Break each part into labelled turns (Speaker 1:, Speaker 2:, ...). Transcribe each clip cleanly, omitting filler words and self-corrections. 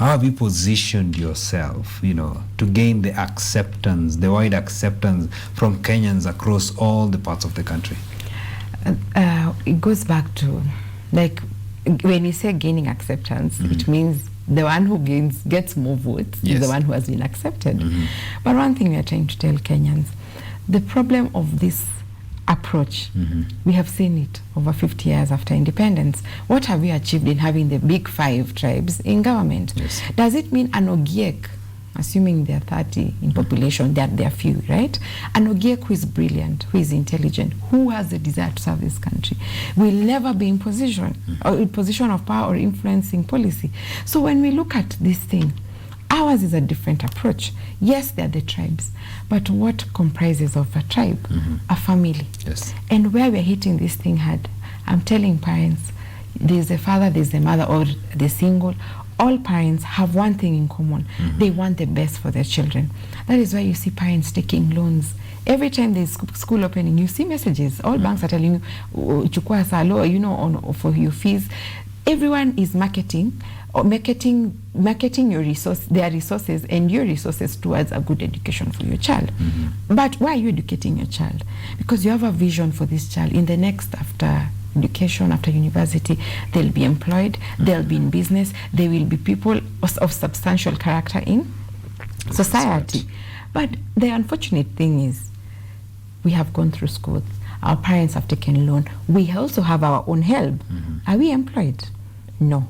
Speaker 1: How have you positioned yourself, to gain the acceptance, the wide acceptance from Kenyans across all the parts of the country?
Speaker 2: It goes back to, like, when you say gaining acceptance, it means the one who gets more votes is the one who has been accepted. But one thing we are trying to tell Kenyans, the problem of this approach, we have seen it over 50 years after independence. What have we achieved in having the big 5 tribes in government?
Speaker 1: Yes.
Speaker 2: Does it mean an Ogiek, assuming they're 30 in population, that they're few, right? An Ogiek who is brilliant, who is intelligent, who has the desire to serve this country, will never be in position or in position of power or influencing policy. So when we look at this thing, ours is a different approach. Yes, they're the tribes, but what comprises of a tribe? A family.
Speaker 1: Yes.
Speaker 2: And where we're hitting this thing hard, I'm telling parents, there's a father, there's a mother, or the single. All parents have one thing in common. They want the best for their children. That is why you see parents taking loans. Every time there's school opening, you see messages. All banks are telling you, chukua salo, for your fees. Everyone is marketing your their resources and your resources towards a good education for your child. But why are you educating your child? Because you have a vision for this child. In the next, after education, after university, they'll be employed, they'll be in business, they will be people of substantial character in society. But the unfortunate thing is, we have gone through schools, our parents have taken loan, we also have our own help. Are we employed? No.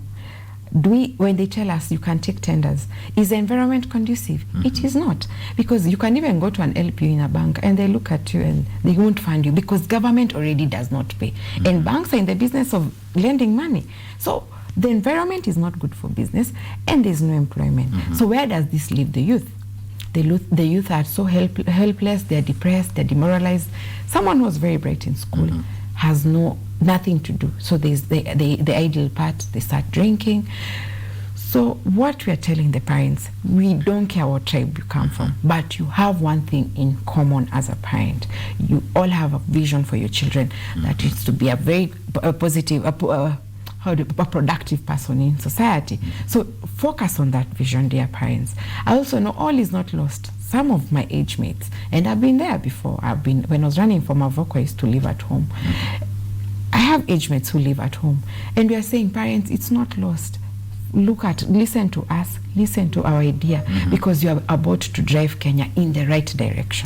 Speaker 2: When they tell us you can take tenders, is the environment conducive? It is not, because you can even go to an LPU in a bank and they look at you and they won't fund you because government already does not pay. And banks are in the business of lending money. So the environment is not good for business and there's no employment. So where does this leave the youth? The youth are so helpless, they're depressed, they're demoralized. Someone who was very bright in school has nothing to do. So there's the ideal part, they start drinking. So what we are telling the parents, we don't care what tribe you come from, but you have one thing in common as a parent. You all have a vision for your children that is to be a very positive, a productive person in society. So focus on that vision, dear parents. I also know all is not lost. Some of my age mates, and I've been there before, when I was running for Wajackoyah, I used to live at home. I have age mates who live at home, and we are saying, parents, it's not lost. Listen to us, listen to our idea, because you are about to drive Kenya in the right direction.